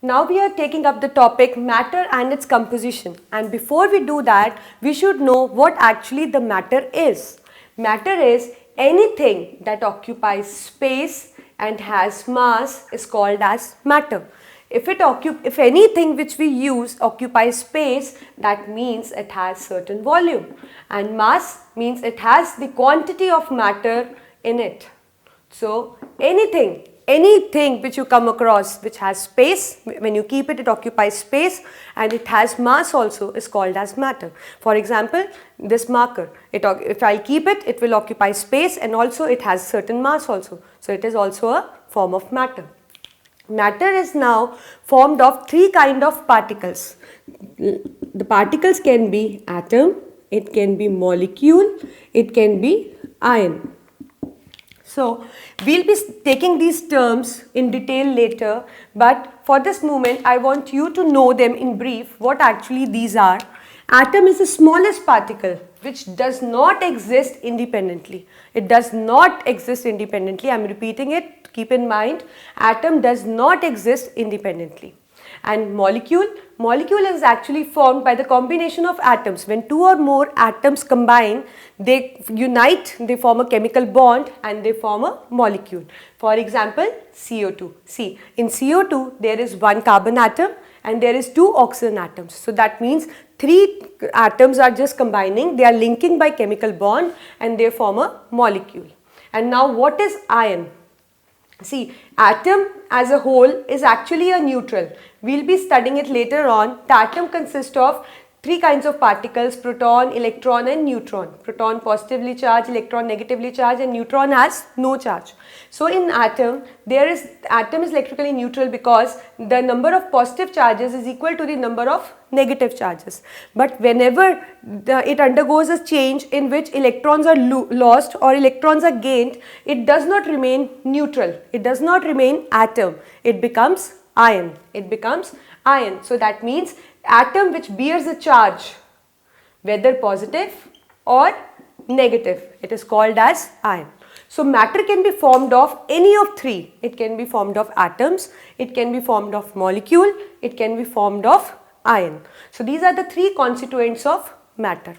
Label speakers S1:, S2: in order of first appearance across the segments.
S1: Now we are taking up the topic matter and its composition, and before we do that we should know what actually the matter is. Matter is anything that occupies space and has mass is called as matter. If anything which we use occupies space, that means it has certain volume, and mass means it has the quantity of matter in it. So anything which you come across which has space, when you keep it, it occupies space and it has mass also, is called as matter. For example, this marker, if I keep it, it will occupy space and also it has certain mass also. So it is also a form of matter. Matter is now formed of three kind of particles. The particles can be atom, it can be molecule, it can be ion. So we'll be taking these terms in detail later, but for this moment I want you to know them in brief what actually these are. Atom is the smallest particle which does not exist independently. It does not exist independently. I am repeating it, keep in mind, atom does not exist independently. And molecule is actually formed by the combination of atoms. When two or more atoms combine, they unite, they form a chemical bond and they form a molecule. For example, CO2. See, in CO2 there is one carbon atom and there is two oxygen atoms. So that means three atoms are just combining, they are linking by chemical bond and they form a molecule. And now what is ion? See, atom as a whole is actually a neutral. We will be studying it later on. The atom consists of three kinds of particles: proton, electron and neutron. Proton positively charged, electron negatively charged, and neutron has no charge. So in atom is electrically neutral because the number of positive charges is equal to the number of negative charges. But whenever it undergoes a change in which electrons are lost or electrons are gained, it does not remain neutral. It does not remain atom. It becomes ion. It becomes ion. So that means atom which bears a charge, whether positive or negative, it is called as ion. So matter can be formed of any of three. It can be formed of atoms, it can be formed of molecule, it can be formed of ion. So these are the three constituents of matter.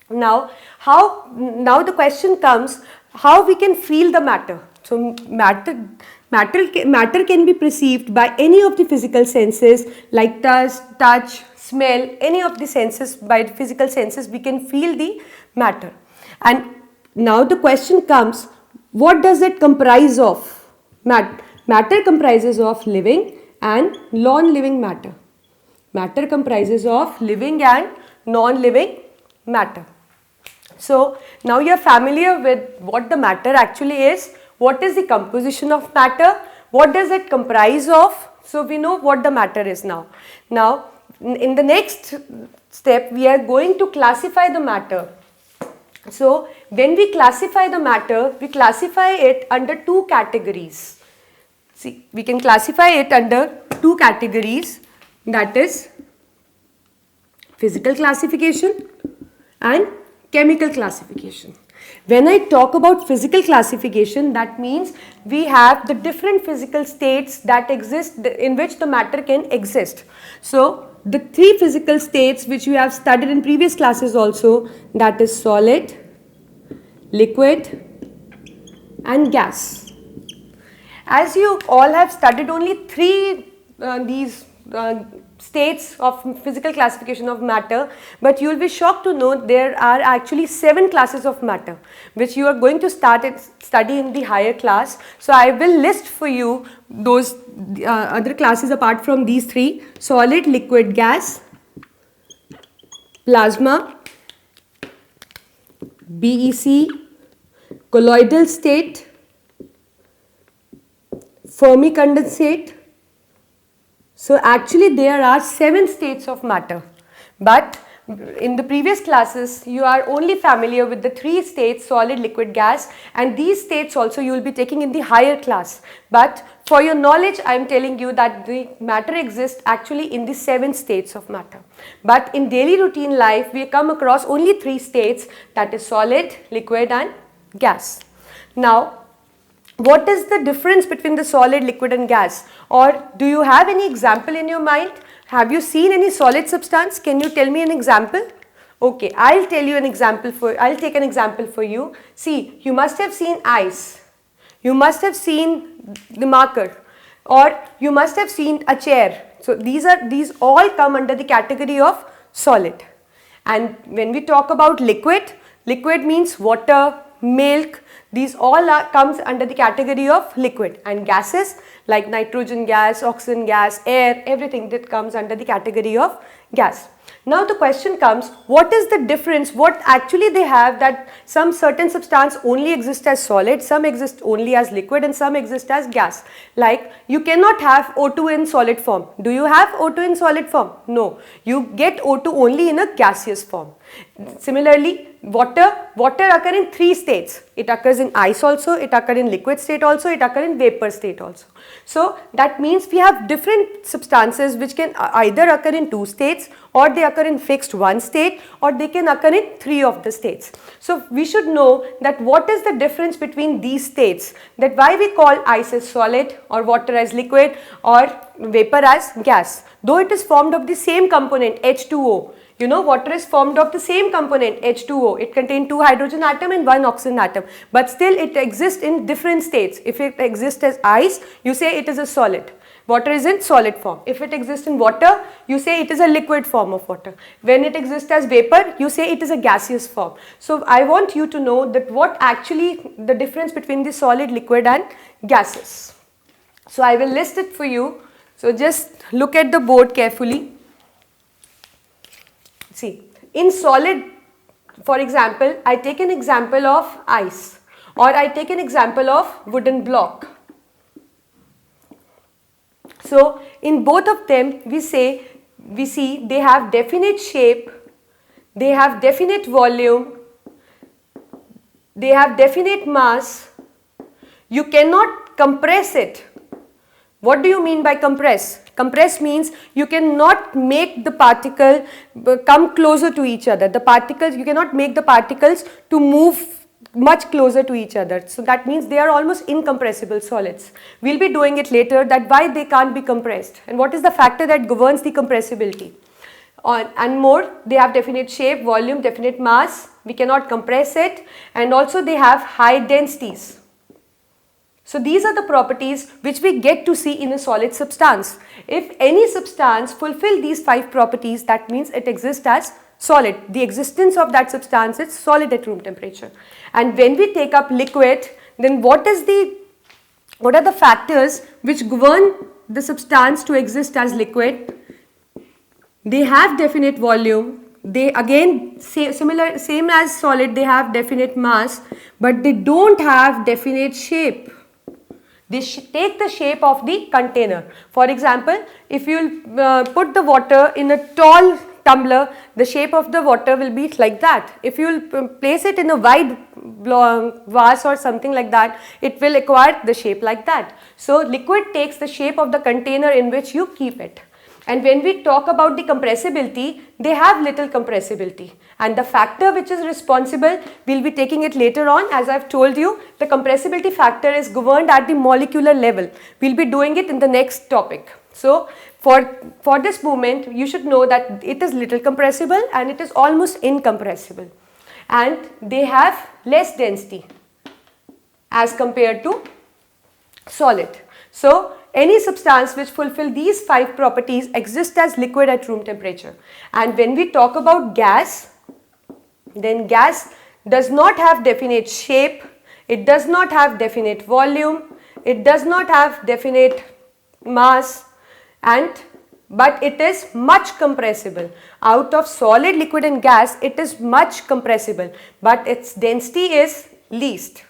S1: Now the question comes, how we can feel the matter? So matter can be perceived by any of the physical senses like touch, smell, any of the senses. By the physical senses we can feel the matter. And now the question comes, what does it comprise of? Matter comprises of living and non-living matter. Matter comprises of living and non-living matter. So now you are familiar with what the matter actually is. What is the composition of matter? What does it comprise of? So we know what the matter is now. Now in the next step we are going to classify the matter. So when we classify the matter, we classify it under two categories. See, we can classify it under two categories, that is physical classification and chemical classification. When I talk about physical classification, that means we have the different physical states that exist in which the matter can exist. So the three physical states which we have studied in previous classes also, that is solid, liquid and gas. As you all have studied only three these states of physical classification of matter, but you will be shocked to know there are actually 7 classes of matter which you are going to study in the higher class. So I will list for you those other classes apart from these three: solid, liquid, gas, plasma, BEC, colloidal state, Fermi condensate. So actually there are 7 states of matter, but in the previous classes you are only familiar with the 3 states: solid, liquid, gas, and these states also you will be taking in the higher class. But for your knowledge I am telling you that the matter exists actually in the 7 states of matter. But in daily routine life we come across only 3 states, that is solid, liquid and gas. Now what is the difference between the solid, liquid and gas? Or do you have any example in your mind? Have you seen any solid substance? Can you tell me an example? Okay, I'll tell you an example I'll take an example for you. See, you must have seen ice. You must have seen the marker, or you must have seen a chair. So these all come under the category of solid. And when we talk about liquid, liquid means water, milk, these all comes under the category of liquid, and gases like nitrogen gas, oxygen gas, air, everything that comes under the category of gas. Now the question comes, what is the difference, what actually they have, that some certain substance only exist as solid, some exist only as liquid and some exist as gas. Like you cannot have O2 in solid form. Do you have O2 in solid form? No. You get O2 only in a gaseous form. Similarly, water occurs in 3 states. It occurs in ice also, it occurs in liquid state also, it occurs in vapor state also. So that means we have different substances which can either occur in 2 states, or they occur in fixed 1 state, or they can occur in 3 of the states. So we should know that what is the difference between these states, that why we call ice as solid, or water as liquid, or vapor as gas. Though it is formed of the same component H2O. You know, water is formed of the same component H2O. It contains 2 hydrogen atom and 1 oxygen atom, but still it exists in different states. If it exists as ice, you say it is a solid. Water is in solid form. If it exists in water, you say it is a liquid form of water. When it exists as vapor, you say it is a gaseous form. So I want you to know that what actually the difference between the solid, liquid and gases. So I will list it for you. So just look at the board carefully. See, in solid, for example, I take an example of ice, or I take an example of wooden block. So in both of them, we see they have definite shape, they have definite volume, they have definite mass. You cannot compress it. What do you mean by compress? Compress means you cannot make the particle come closer to each other. The particles, you cannot make the particles to move much closer to each other. So that means they are almost incompressible solids. We'll be doing it later, that why they can't be compressed and what is the factor that governs the compressibility. And more, they have definite shape, volume, definite mass. We cannot compress it, and also they have high densities. So these are the properties which we get to see in a solid substance. If any substance fulfill these 5 properties, that means it exists as solid. The existence of that substance is solid at room temperature. And when we take up liquid, then what are the factors which govern the substance to exist as liquid? They have definite volume. They again same as solid, they have definite mass, but they don't have definite shape. They take the shape of the container. For example, if you put the water in a tall tumbler, the shape of the water will be like that. If you place it in a wide vase or something like that, it will acquire the shape like that. So liquid takes the shape of the container in which you keep it. And when we talk about the compressibility, they have little compressibility. And the factor which is responsible, we'll be taking it later on. As I've told you, the compressibility factor is governed at the molecular level. We'll be doing it in the next topic. So for this moment, you should know that it is little compressible and it is almost incompressible. And they have less density as compared to solid. So any substance which fulfill these 5 properties exists as liquid at room temperature. And when we talk about gas, then gas does not have definite shape, it does not have definite volume, it does not have definite mass, but it is much compressible. Out of solid, liquid and gas, it is much compressible, but its density is least.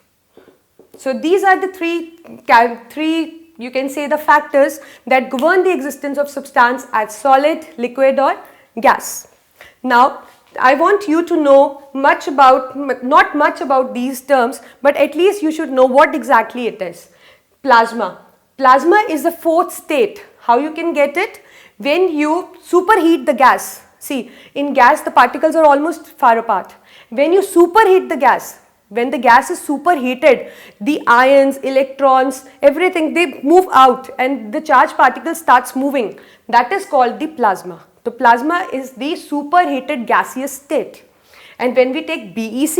S1: So these are the three you can say the factors that govern the existence of substance as solid, liquid or gas. Now I want you to know not much about these terms, but at least you should know what exactly it is. Plasma. Plasma is the 4th state. How you can get it? When you superheat the gas. See, in gas the particles are almost far apart. When you superheat the gas, When the gas is superheated, the ions, electrons, everything, they move out and the charged particle starts moving. That is called the plasma. The plasma is the superheated gaseous state. And when we take BEC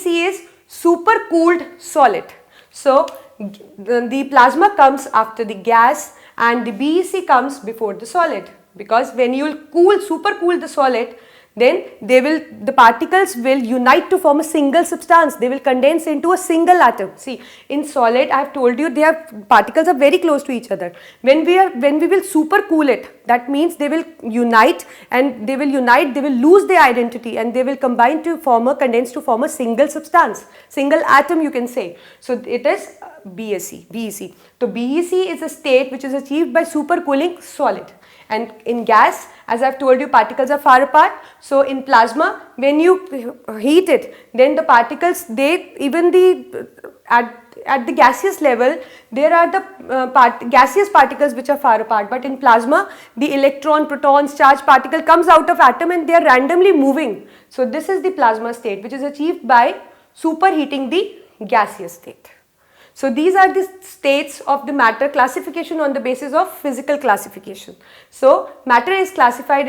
S1: is supercooled solid. So the plasma comes after the gas and the BEC comes before the solid, because when you will supercool the solid, then the particles will unite to form a single substance. They will condense into a single atom. See, in solid, I have told you, particles are very close to each other. When we will supercool it, that means they will unite, they will lose their identity, and they will combine to condense to form a single substance, single atom, you can say. So it is BEC. So BEC is a state which is achieved by supercooling solid. And in gas, as I have told you, particles are far apart. So in plasma, when you heat it, then the particles, at the gaseous level, there are the gaseous particles which are far apart. But in plasma, the electron, protons, charged particle comes out of atom and they are randomly moving. So this is the plasma state, which is achieved by superheating the gaseous state. So these are the states of the matter classification on the basis of physical classification. So matter is classified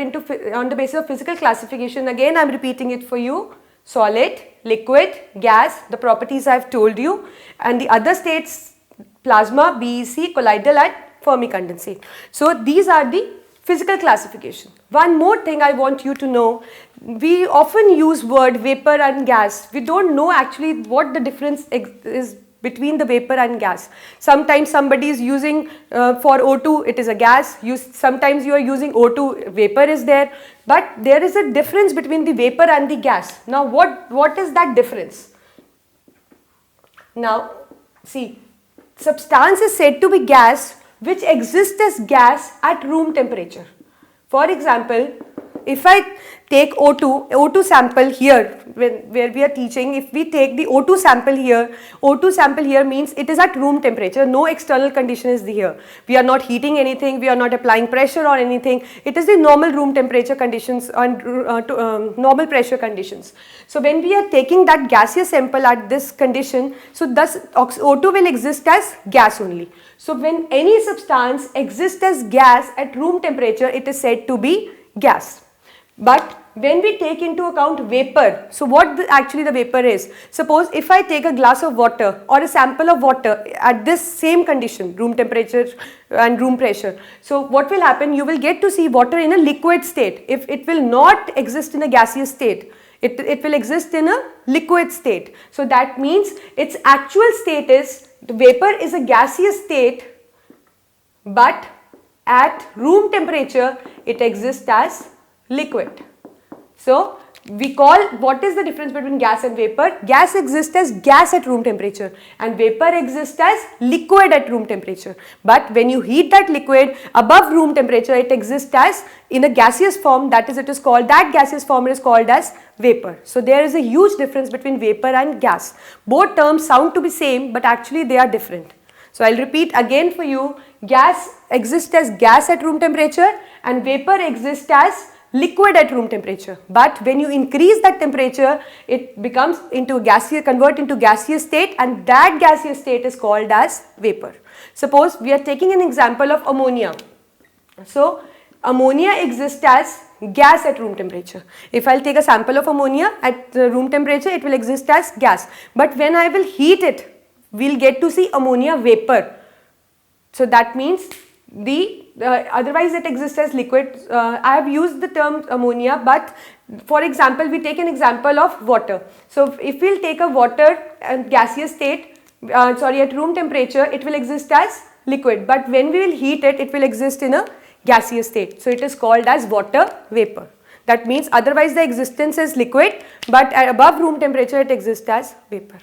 S1: on the basis of physical classification. Again, I am repeating it for you: solid, liquid, gas, the properties I have told you, and the other states, plasma, BEC, colloidal and Fermi condensate. So these are the physical classification. One more thing I want you to know: we often use word vapor and gas. We don't know actually what the difference is between the vapor and gas. Sometimes somebody is using for O2, it is a gas. Sometimes you are using O2, vapor is there. But there is a difference between the vapor and the gas. Now what is that difference? Now see, substance is said to be gas which exists as gas at room temperature. For example, if I take O2 sample here, where we are teaching, if we take the O2 sample here means it is at room temperature, no external condition is here. We are not heating anything, we are not applying pressure or anything. It is the normal room temperature conditions and normal pressure conditions. So when we are taking that gaseous sample at this condition, so thus O2 will exist as gas only. So when any substance exists as gas at room temperature, it is said to be gas. But when we take into account vapor, so what actually the vapor is? Suppose if I take a glass of water or a sample of water at this same condition, room temperature and room pressure. So what will happen? You will get to see water in a liquid state. If it will not exist in a gaseous state, it will exist in a liquid state. So that means its actual state is, the vapor is a gaseous state, but at room temperature it exists as liquid. So we call, what is the difference between gas and vapor? Gas exists as gas at room temperature and vapor exists as liquid at room temperature. But when you heat that liquid above room temperature, it exists as in a gaseous form, that gaseous form is called as vapor. So there is a huge difference between vapor and gas. Both terms sound to be same, but actually they are different. So I'll repeat again for you: gas exists as gas at room temperature and vapor exists as liquid at room temperature. But when you increase that temperature, it becomes convert into gaseous state, and that gaseous state is called as vapor. Suppose we are taking an example of ammonia. So ammonia exists as gas at room temperature. If I'll take a sample of ammonia at room temperature, it will exist as gas. But when I will heat it, we'll get to see ammonia vapor. So that means otherwise it exists as liquid. I have used the term ammonia, but for example, we take an example of water. So if we'll take a water and gaseous state, at room temperature, it will exist as liquid. But when we will heat it, it will exist in a gaseous state. So it is called as water vapor. That means otherwise the existence is liquid, but above room temperature it exists as vapor.